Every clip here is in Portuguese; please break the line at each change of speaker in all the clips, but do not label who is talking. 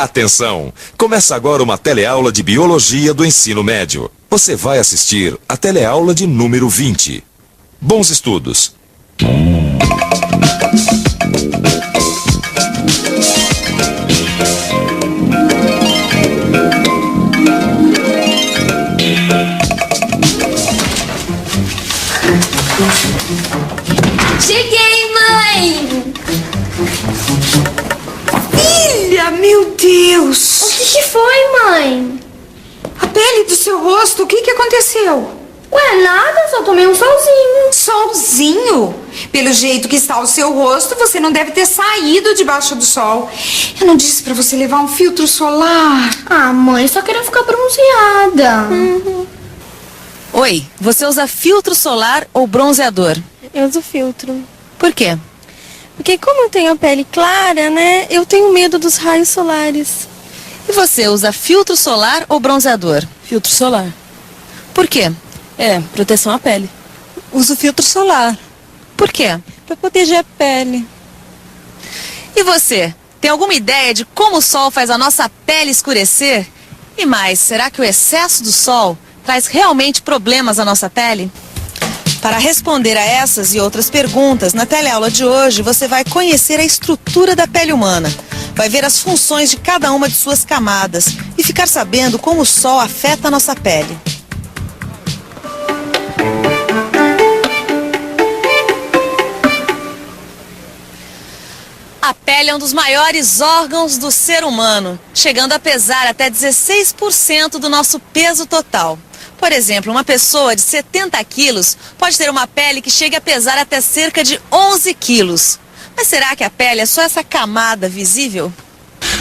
Atenção! Começa agora uma teleaula de Biologia do Ensino Médio. Você vai assistir a teleaula de número 20. Bons estudos!
Cheguei, mãe!
Filha, meu Deus!
O que foi, mãe?
A pele do seu rosto, o que aconteceu?
Ué, nada, só tomei um solzinho.
Solzinho? Pelo jeito que está o seu rosto, você não deve ter saído debaixo do sol. Eu não disse pra você levar um filtro solar?
Ah, mãe, só queria ficar bronzeada.
Oi, você usa filtro solar ou bronzeador?
Eu uso filtro.
Por quê?
Porque como eu tenho a pele clara, né, eu tenho medo dos raios solares.
E você usa filtro solar ou bronzeador?
Filtro solar.
Por quê?
Proteção à pele.
Uso filtro solar.
Por quê?
Para proteger a pele.
E você? Tem alguma ideia de como o sol faz a nossa pele escurecer? E mais, será que o excesso do sol traz realmente problemas à nossa pele? Para responder a essas e outras perguntas, na teleaula de hoje você vai conhecer a estrutura da pele humana, vai ver as funções de cada uma de suas camadas e ficar sabendo como o sol afeta a nossa pele. A pele é um dos maiores órgãos do ser humano, chegando a pesar até 16% do nosso peso total. Por exemplo, uma pessoa de 70 quilos pode ter uma pele que chegue a pesar até cerca de 11 quilos. Mas será que a pele é só essa camada visível?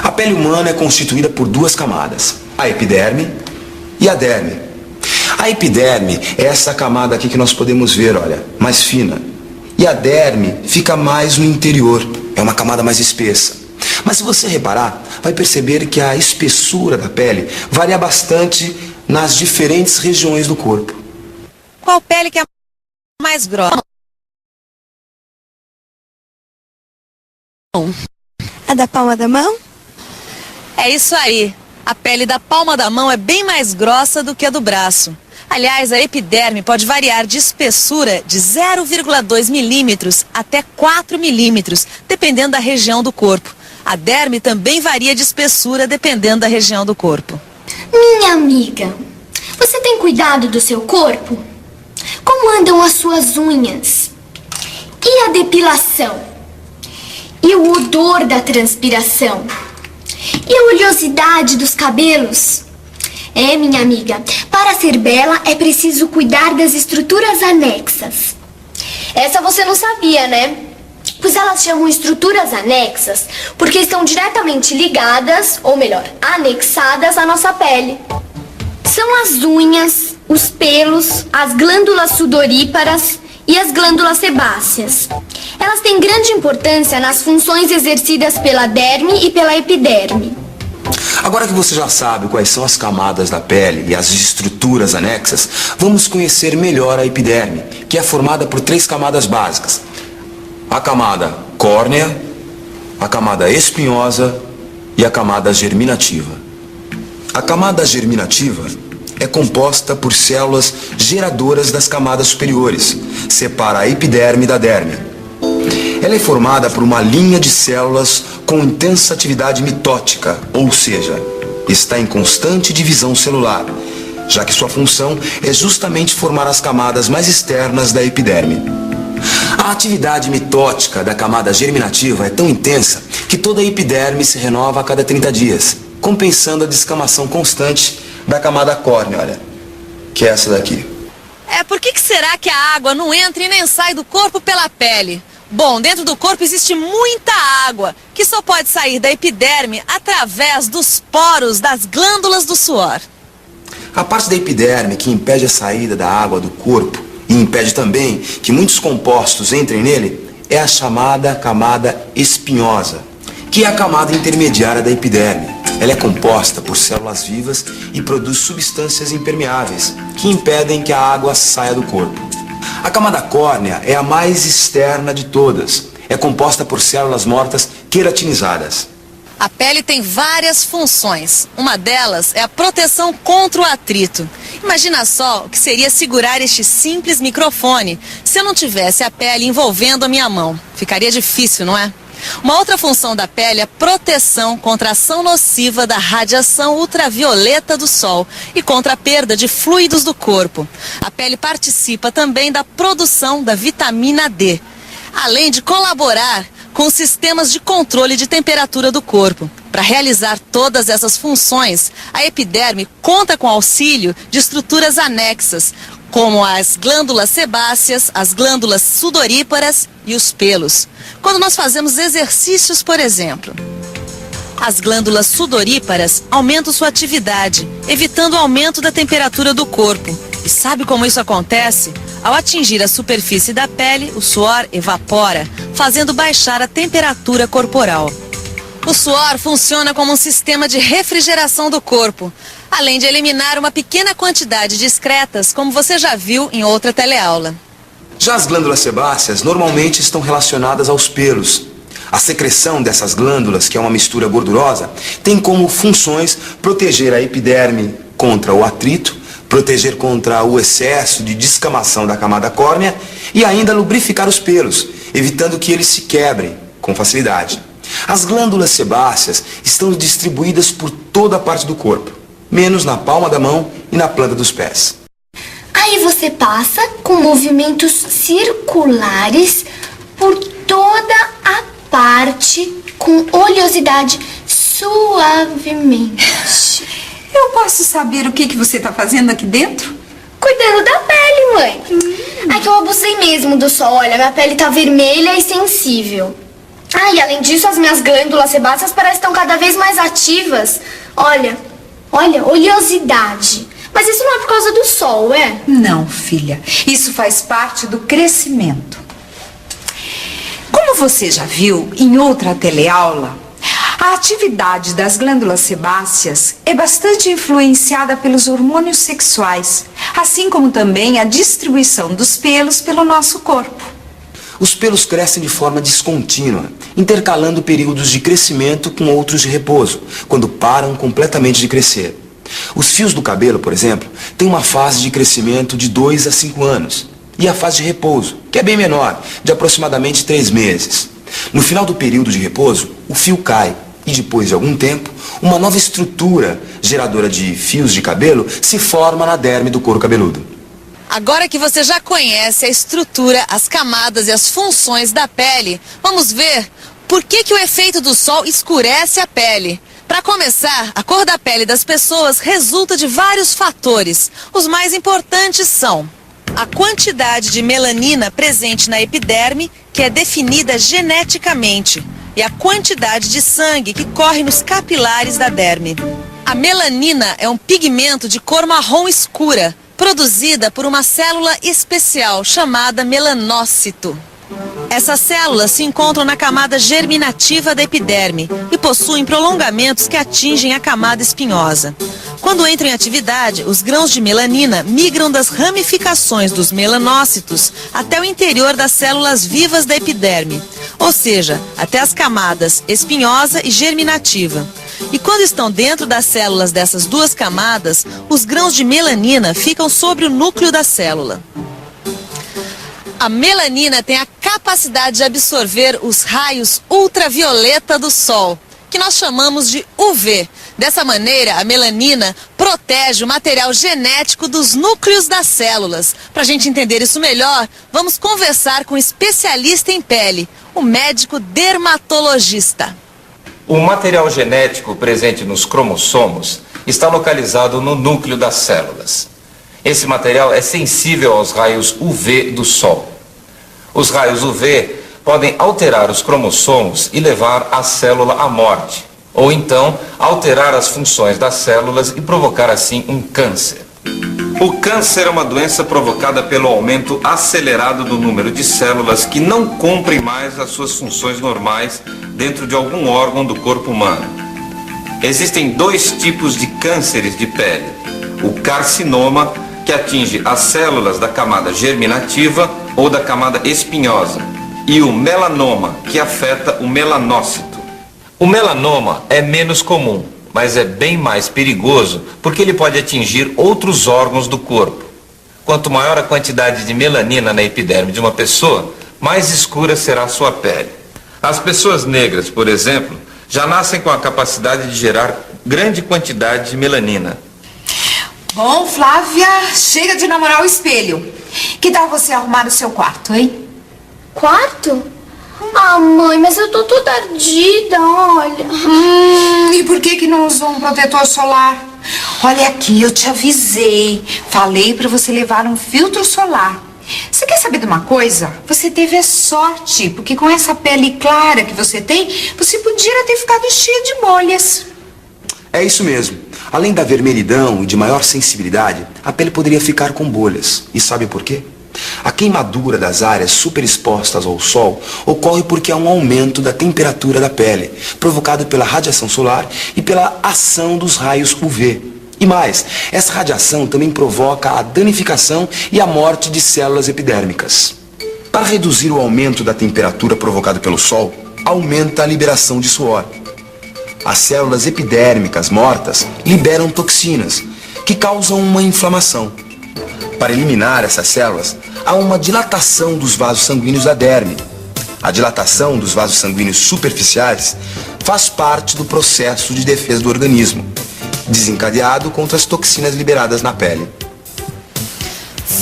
A pele humana é constituída por duas camadas, a epiderme e a derme. A epiderme é essa camada aqui que nós podemos ver, olha, mais fina. E a derme fica mais no interior, é uma camada mais espessa. Mas se você reparar, vai perceber que a espessura da pele varia bastante nas diferentes regiões do corpo.
Qual pele que é mais grossa?
A da palma da mão?
É isso aí. A pele da palma da mão é bem mais grossa do que a do braço. Aliás, a epiderme pode variar de espessura de 0,2 milímetros até 4 milímetros, dependendo da região do corpo. A derme também varia de espessura dependendo da região do corpo.
Minha amiga, você tem cuidado do seu corpo? Como andam as suas unhas? E a depilação? E o odor da transpiração? E a oleosidade dos cabelos? Minha amiga, para ser bela é preciso cuidar das estruturas anexas. Essa você não sabia, né? Pois elas chamam estruturas anexas porque estão diretamente ligadas, ou melhor, anexadas à nossa pele. São as unhas, os pelos, as glândulas sudoríparas e as glândulas sebáceas. Elas têm grande importância nas funções exercidas pela derme e pela epiderme.
Agora que você já sabe quais são as camadas da pele e as estruturas anexas, vamos conhecer melhor a epiderme, que é formada por 3 camadas básicas. A camada córnea, a camada espinhosa e a camada germinativa. A camada germinativa é composta por células geradoras das camadas superiores, separa a epiderme da derme. Ela é formada por uma linha de células com intensa atividade mitótica, ou seja, está em constante divisão celular, já que sua função é justamente formar as camadas mais externas da epiderme. A atividade mitótica da camada germinativa é tão intensa que toda a epiderme se renova a cada 30 dias, compensando a descamação constante da camada córnea, olha, que é essa daqui.
Por que será que a água não entra e nem sai do corpo pela pele? Bom, dentro do corpo existe muita água, que só pode sair da epiderme através dos poros das glândulas do suor.
A parte da epiderme que impede a saída da água do corpo e impede também que muitos compostos entrem nele é a chamada camada espinhosa, que é a camada intermediária da epiderme. Ela é composta por células vivas e produz substâncias impermeáveis que impedem que a água saia do corpo. A camada córnea é a mais externa de todas. É composta por células mortas queratinizadas.
A pele tem várias funções. Uma delas é a proteção contra o atrito. Imagina só o que seria segurar este simples microfone se eu não tivesse a pele envolvendo a minha mão. Ficaria difícil, não é? Uma outra função da pele é a proteção contra a ação nociva da radiação ultravioleta do sol e contra a perda de fluidos do corpo. A pele participa também da produção da vitamina D, além de colaborar com sistemas de controle de temperatura do corpo. Para realizar todas essas funções, a epiderme conta com auxílio de estruturas anexas, como as glândulas sebáceas, as glândulas sudoríparas e os pelos. Quando nós fazemos exercícios, por exemplo, as glândulas sudoríparas aumentam sua atividade, evitando o aumento da temperatura do corpo. E sabe como isso acontece? Ao atingir a superfície da pele, o suor evapora, fazendo baixar a temperatura corporal. O suor funciona como um sistema de refrigeração do corpo, além de eliminar uma pequena quantidade de excretas, como você já viu em outra teleaula.
Já as glândulas sebáceas normalmente estão relacionadas aos pelos. A secreção dessas glândulas, que é uma mistura gordurosa, tem como funções proteger a epiderme contra o atrito, proteger contra o excesso de descamação da camada córnea e ainda lubrificar os pelos, evitando que eles se quebrem com facilidade. As glândulas sebáceas estão distribuídas por toda a parte do corpo, menos na palma da mão e na planta dos pés.
Aí você passa com movimentos circulares por toda a parte com oleosidade suavemente.
Eu posso saber o que você está fazendo aqui dentro?
Cuidando da pele, mãe. É que eu abusei mesmo do sol. Olha, minha pele tá vermelha e sensível. Ah, e além disso, as minhas glândulas sebáceas parecem que estão cada vez mais ativas. Olha, oleosidade. Mas isso não é por causa do sol, é?
Não, filha. Isso faz parte do crescimento. Como você já viu em outra teleaula, a atividade das glândulas sebáceas é bastante influenciada pelos hormônios sexuais, assim como também a distribuição dos pelos pelo nosso corpo.
Os pelos crescem de forma descontínua, intercalando períodos de crescimento com outros de repouso, quando param completamente de crescer. Os fios do cabelo, por exemplo, têm uma fase de crescimento de 2 a 5 anos. E a fase de repouso, que é bem menor, de aproximadamente 3 meses. No final do período de repouso, o fio cai e depois de algum tempo, uma nova estrutura geradora de fios de cabelo se forma na derme do couro cabeludo.
Agora que você já conhece a estrutura, as camadas e as funções da pele, vamos ver por que o efeito do sol escurece a pele. Para começar, a cor da pele das pessoas resulta de vários fatores. Os mais importantes são a quantidade de melanina presente na epiderme, que é definida geneticamente, e a quantidade de sangue que corre nos capilares da derme. A melanina é um pigmento de cor marrom escura, produzida por uma célula especial chamada melanócito. Essas células se encontram na camada germinativa da epiderme e possuem prolongamentos que atingem a camada espinhosa. Quando entram em atividade, os grãos de melanina migram das ramificações dos melanócitos até o interior das células vivas da epiderme, ou seja, até as camadas espinhosa e germinativa. E quando estão dentro das células dessas duas camadas, os grãos de melanina ficam sobre o núcleo da célula. A melanina tem a capacidade de absorver os raios ultravioleta do sol, que nós chamamos de UV. Dessa maneira, a melanina protege o material genético dos núcleos das células. Para a gente entender isso melhor, vamos conversar com um especialista em pele, o médico dermatologista.
O material genético presente nos cromossomos está localizado no núcleo das células. Esse material é sensível aos raios UV do sol. Os raios UV podem alterar os cromossomos e levar a célula à morte, ou então alterar as funções das células e provocar assim um câncer. O câncer é uma doença provocada pelo aumento acelerado do número de células que não cumprem mais as suas funções normais dentro de algum órgão do corpo humano. Existem 2 tipos de cânceres de pele: o carcinoma, que atinge as células da camada germinativa ou da camada espinhosa, e o melanoma, que afeta o melanócito. O melanoma é menos comum, mas é bem mais perigoso porque ele pode atingir outros órgãos do corpo. Quanto maior a quantidade de melanina na epiderme de uma pessoa, mais escura será a sua pele. As pessoas negras, por exemplo, já nascem com a capacidade de gerar grande quantidade de melanina.
Bom, Flávia, chega de namorar o espelho. Que tal você arrumar o seu quarto, hein?
Quarto? Ah, mãe, mas eu tô toda ardida, olha.
E por que não usou um protetor solar? Olha aqui, eu te avisei. Falei pra você levar um filtro solar. Você quer saber de uma coisa? Você teve a sorte, porque com essa pele clara que você tem, você podia ter ficado cheia de bolhas.
É isso mesmo. Além da vermelhidão e de maior sensibilidade, a pele poderia ficar com bolhas. E sabe por quê? A queimadura das áreas superexpostas ao sol ocorre porque há um aumento da temperatura da pele, provocado pela radiação solar e pela ação dos raios UV. E mais, essa radiação também provoca a danificação e a morte de células epidérmicas. Para reduzir o aumento da temperatura provocado pelo sol, aumenta a liberação de suor. As células epidérmicas mortas liberam toxinas, que causam uma inflamação. Para eliminar essas células, há uma dilatação dos vasos sanguíneos da derme. A dilatação dos vasos sanguíneos superficiais faz parte do processo de defesa do organismo, desencadeado contra as toxinas liberadas na pele.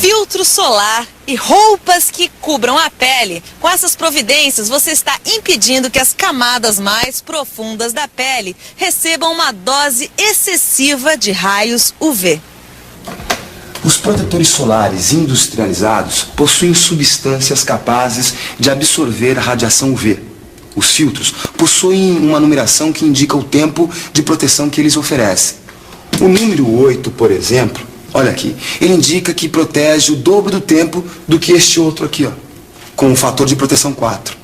Filtro solar e roupas que cubram a pele. Com essas providências, você está impedindo que as camadas mais profundas da pele recebam uma dose excessiva de raios UV.
Os protetores solares industrializados possuem substâncias capazes de absorver a radiação UV. Os filtros possuem uma numeração que indica o tempo de proteção que eles oferecem. O número 8, por exemplo, olha aqui, ele indica que protege o dobro do tempo do que este outro aqui, ó, com o fator de proteção 4.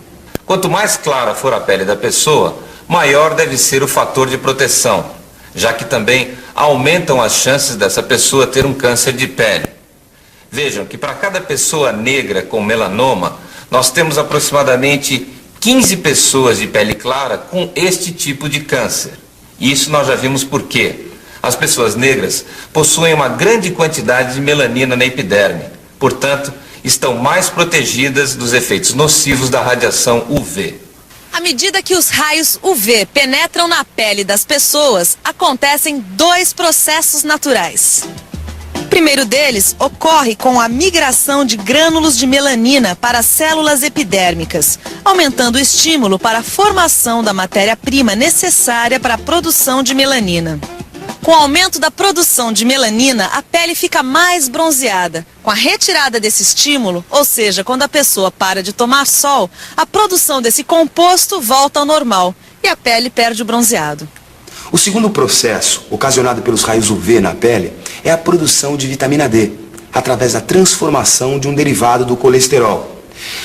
Quanto mais clara for a pele da pessoa, maior deve ser o fator de proteção, já que também aumentam as chances dessa pessoa ter um câncer de pele. Vejam que para cada pessoa negra com melanoma, nós temos aproximadamente 15 pessoas de pele clara com este tipo de câncer. E isso nós já vimos por quê. As pessoas negras possuem uma grande quantidade de melanina na epiderme, portanto, estão mais protegidas dos efeitos nocivos da radiação UV.
À medida que os raios UV penetram na pele das pessoas, acontecem dois processos naturais. O primeiro deles ocorre com a migração de grânulos de melanina para as células epidérmicas, aumentando o estímulo para a formação da matéria-prima necessária para a produção de melanina. Com o aumento da produção de melanina, a pele fica mais bronzeada. Com a retirada desse estímulo, ou seja, quando a pessoa para de tomar sol, a produção desse composto volta ao normal e a pele perde o bronzeado.
O segundo processo, ocasionado pelos raios UV na pele, é a produção de vitamina D, através da transformação de um derivado do colesterol.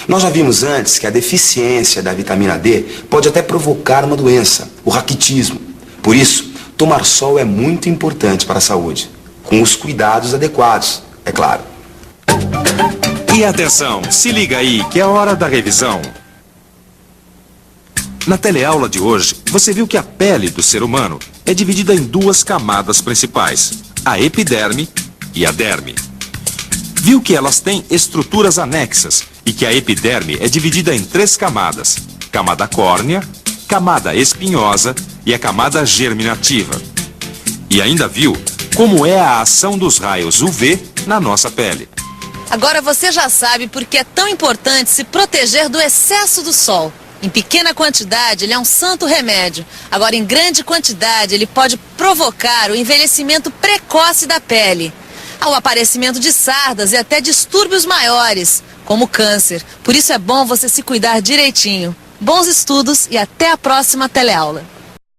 Nós já vimos antes que a deficiência da vitamina D pode até provocar uma doença, o raquitismo. Por isso, tomar sol é muito importante para a saúde, com os cuidados adequados, é claro.
E atenção, se liga aí que é hora da revisão. Na teleaula de hoje, você viu que a pele do ser humano é dividida em duas camadas principais, a epiderme e a derme. Viu que elas têm estruturas anexas e que a epiderme é dividida em três camadas, camada córnea, camada espinhosa e a camada germinativa. E ainda viu como é a ação dos raios UV na nossa pele.
Agora você já sabe por que é tão importante se proteger do excesso do sol. Em pequena quantidade, ele é um santo remédio. Agora, em grande quantidade, ele pode provocar o envelhecimento precoce da pele, ao aparecimento de sardas e até distúrbios maiores, como câncer. Por isso é bom você se cuidar direitinho. Bons estudos e até a próxima teleaula.